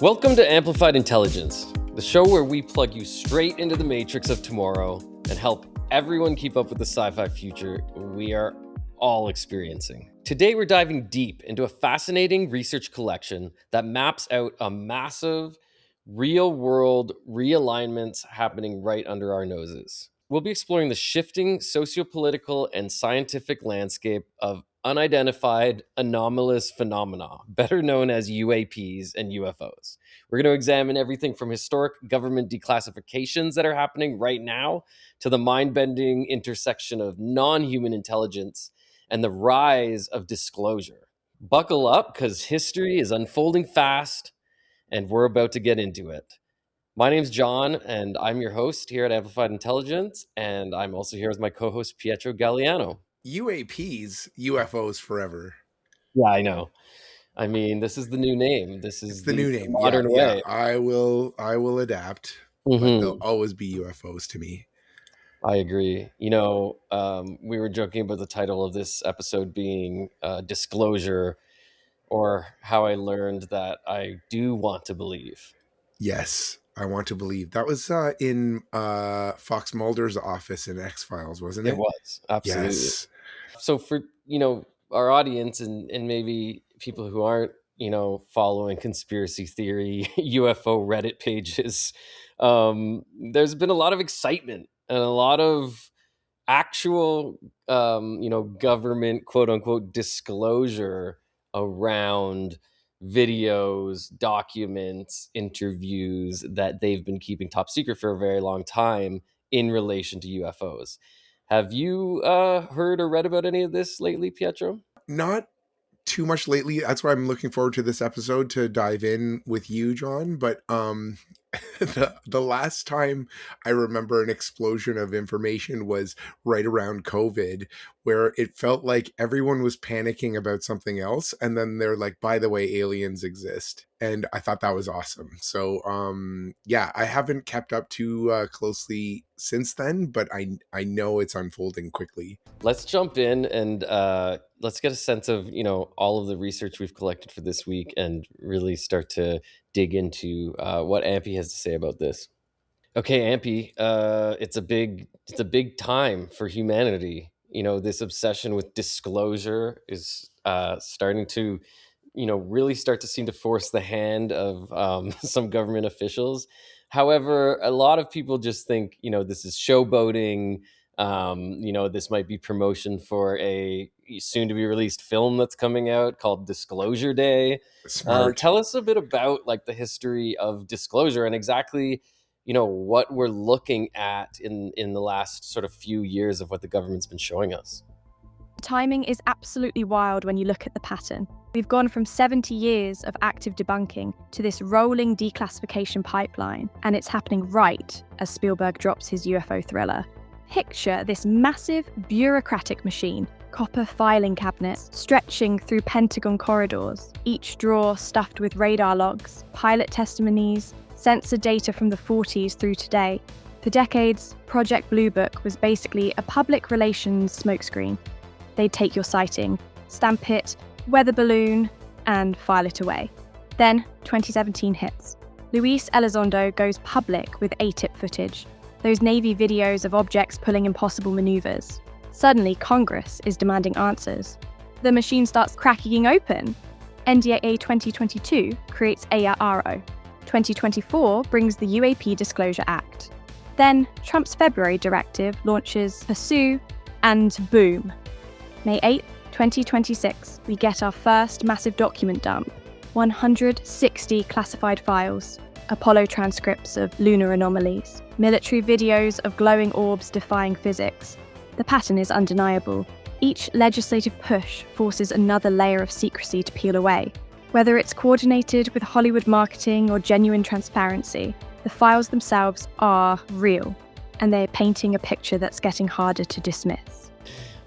Welcome to Amplified Intelligence, the show where we plug you straight into the matrix of tomorrow and help everyone keep up with the sci-fi future we are all experiencing. Today we're diving deep into a fascinating research collection that maps out a massive real-world realignments happening right under our noses. We'll be exploring the shifting sociopolitical and scientific landscape of unidentified anomalous phenomena, better known as UAPs and UFOs. We're going to examine everything from historic government declassifications that are happening right now to the mind-bending intersection of non-human intelligence and the rise of disclosure. Buckle up, because history is unfolding fast, and we're about to get into it. My name's Jon, and I'm your host here at Amplified Intelligence, and I'm also here with my co-host Pietro Galliano. UAPs, UFOs forever. Yeah, I know. I mean, this is the new name. This is the new name. modern Yeah, way. I will adapt, but they'll always be UFOs to me. I agree. You know, we were joking about the title of this episode being Disclosure, or how I learned that I do want to believe. Yes, I want to believe. That was in Fox Mulder's office in X-Files, wasn't it? It was, absolutely. Yes. So for, our audience and maybe people who aren't, following conspiracy theory, UFO Reddit pages, there's been a lot of excitement and a lot of actual, government, quote unquote, disclosure around videos, documents, interviews that they've been keeping top secret for a very long time in relation to UFOs. Have you heard or read about any of this lately, Pietro? Not too much lately. That's why I'm looking forward to this episode to dive in with you, Jon. But the last time I remember an explosion of information was right around COVID, where it felt like everyone was panicking about something else, and then they're like, by the way, aliens exist. And I thought that was awesome. So yeah, I haven't kept up too closely since then, but I know it's unfolding quickly. Let's jump in and let's get a sense of, all of the research we've collected for this week and really start to dig into what Ampy has to say about this. Okay, Ampy, it's a big time for humanity. This obsession with disclosure is starting to, really start to seem to force the hand of some government officials. However, a lot of people just think, this is showboating. This might be promotion for a soon to be released film that's coming out called Disclosure Day. Smart. Tell us a bit about like the history of disclosure and exactly, what we're looking at in the last sort of few years of what the government's been showing us. The timing is absolutely wild when you look at the pattern. We've gone from 70 years of active debunking to this rolling declassification pipeline, and it's happening right as Spielberg drops his UFO thriller. Picture this massive bureaucratic machine, copper filing cabinets stretching through Pentagon corridors, each drawer stuffed with radar logs, pilot testimonies, sensor data from the 40s through today. For decades, Project Blue Book was basically a public relations smokescreen. They'd take your sighting, stamp it, weather balloon, and file it away. Then 2017 hits. Luis Elizondo goes public with ATIP footage, those Navy videos of objects pulling impossible maneuvers. Suddenly, Congress is demanding answers. The machine starts cracking open. NDAA 2022 creates ARRO. 2024 brings the UAP Disclosure Act. Then, Trump's February directive launches Pursue, and boom. May 8, 2026, we get our first massive document dump. 160 classified files, Apollo transcripts of lunar anomalies, military videos of glowing orbs defying physics. The pattern is undeniable. Each legislative push forces another layer of secrecy to peel away. Whether it's coordinated with Hollywood marketing or genuine transparency, the files themselves are real, and they're painting a picture that's getting harder to dismiss.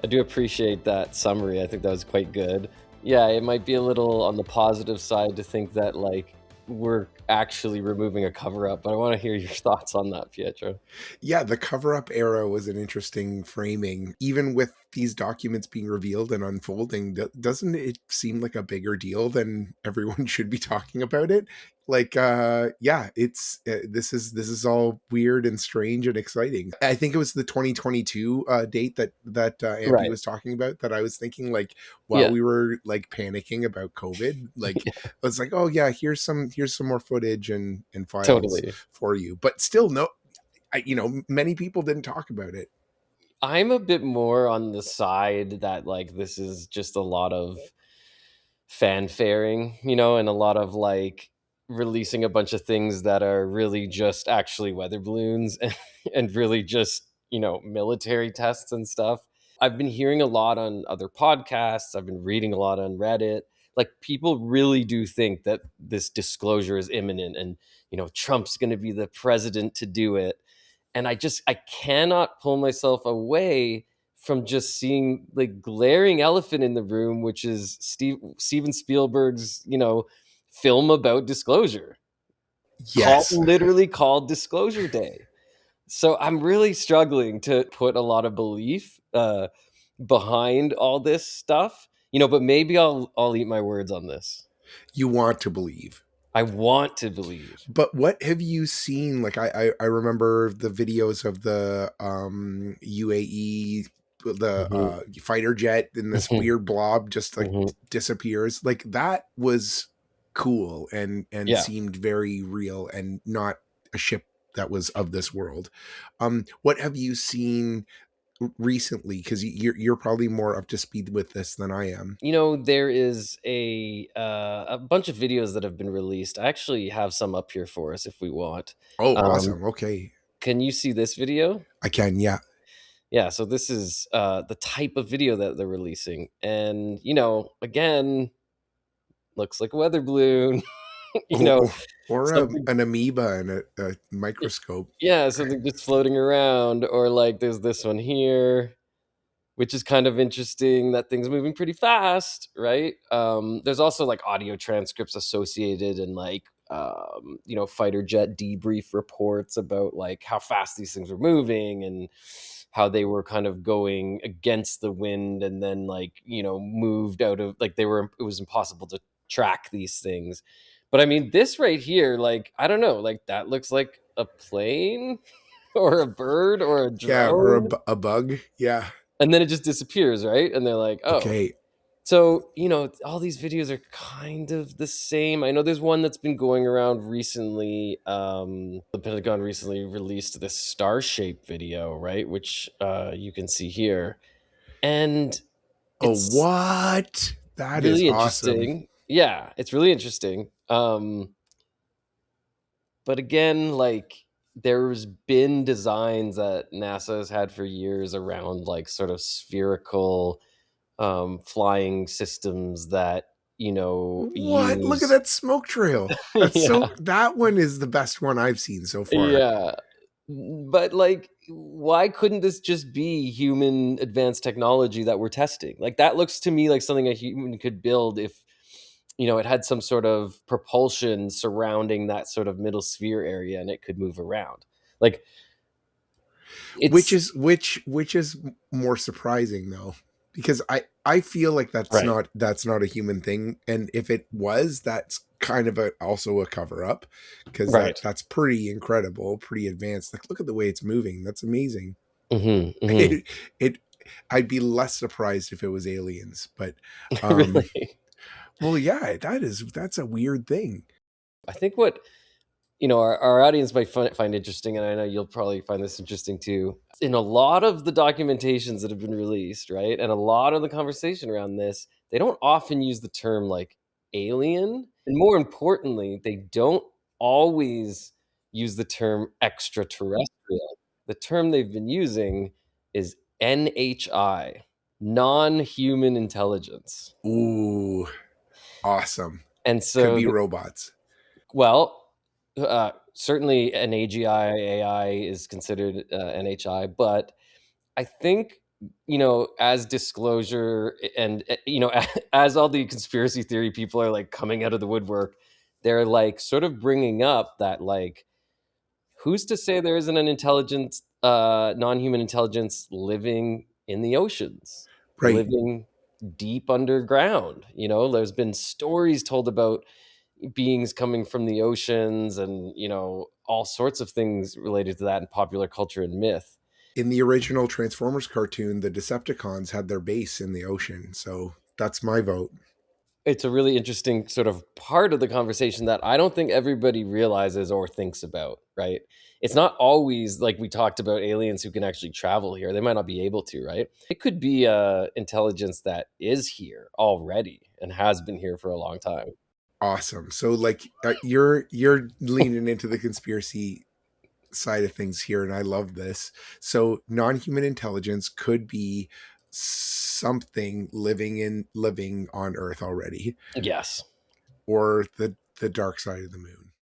I do appreciate that summary. I think that was quite good. Yeah, it might be a little on the positive side to think that, like, we're actually removing a cover-up, but I want to hear your thoughts on that, Pietro. Yeah, the cover-up era was an interesting framing. Even with these documents being revealed and unfolding, doesn't it seem like a bigger deal than everyone should be talking about it? Like yeah, it's this is all weird and strange and exciting. I think it was the 2022 date that Ampy Right. was talking about, that I was thinking, like, while Yeah. we were like panicking about COVID, like I was like, oh yeah, here's some more footage and files Totally. for you. But still, no, many people didn't talk about it. I'm a bit more on the side that like this is just a lot of fanfaring, and a lot of like releasing a bunch of things that are really just actually weather balloons and really just, military tests and stuff. I've been hearing a lot on other podcasts, I've been reading a lot on Reddit. Like people really do think that this disclosure is imminent and, Trump's going to be the president to do it. And I cannot pull myself away from just seeing the glaring elephant in the room, which is Steven Spielberg's, film about disclosure, Yes. literally called Disclosure Day. So I'm really struggling to put a lot of belief behind all this stuff, but maybe I'll eat my words on this. You want to believe. I want to believe. But what have you seen? Like I remember the videos of the UAE, the Mhm, fighter jet, and this mhm, weird blob just like mhm. disappears. Like that was cool and Yeah. seemed very real and not a ship that was of this world. What have you seen recently? Because you're probably more up to speed with this than I am. There is a bunch of videos that have been released. I actually have some up here for us if we want. Oh, Um, awesome. Okay. can you see this video? I can, yeah. Yeah, so this is the type of video that they're releasing. And, again, looks like a weather balloon, you know, Or something, an amoeba and a microscope. yeah, something just floating around. Or like there's this one here, which is kind of interesting. That thing's moving pretty fast, right? There's also like audio transcripts associated and like fighter jet debrief reports about like how fast these things were moving and how they were kind of going against the wind and then like moved out of like it was impossible to track these things. But I mean, this right here, like I don't know, like that looks like a plane or a bird or a Yeah, or drone, a bug. Yeah. and then it just disappears, right? And they're like, oh. Okay. So, all these videos are kind of the same. I know there's one that's been going around recently. The Pentagon recently released this star shape video, right? Which you can see here. And Oh, it's what? That is really awesome. interesting. Yeah, it's really interesting. But again, like there's been designs that NASA has had for years around like sort of spherical flying systems that What? Look at use that smoke trail. yeah, That one is the best one I've seen so far. yeah, but like why couldn't this just be human advanced technology that we're testing? Like that looks to me like something a human could build if it had some sort of propulsion surrounding that sort of middle sphere area and it could move around. Like Which it's is more surprising though, because I feel like right, that's not a human thing, and if it was, that's kind of also a cover up, because right. that's pretty incredible, pretty advanced. Like look at the way it's moving. That's amazing. Hmm, hmm. It, it I'd be less surprised if it was aliens, but um Really, well, yeah, that's a weird thing. I think what our audience might find interesting, and I know you'll probably find this interesting too. In a lot of the documentations that have been released, right, and a lot of the conversation around this, they don't often use the term like alien, and more importantly, they don't always use the term extraterrestrial. The term they've been using is NHI, non-human intelligence, Ooh, awesome. and Could so be robots. well, certainly an AGI AI is considered NHI, but I think as disclosure and as all the conspiracy theory people are like coming out of the woodwork, they're like sort of bringing up that like who's to say there isn't an intelligence, non-human intelligence living in the oceans, Right. living deep underground. There's been stories told about beings coming from the oceans and, all sorts of things related to that in popular culture and myth. In the original Transformers cartoon, the Decepticons had their base in the ocean. So that's my vote. It's a really interesting sort of part of the conversation that I don't think everybody realizes or thinks about, right? It's not always like we talked about aliens who can actually travel here. They might not be able to, right? It could be intelligence that is here already and has been here for a long time. Awesome. So like you're leaning into the conspiracy side of things here, and I love this. So non-human intelligence could be something living on Earth already, Yes. or the dark side of the moon.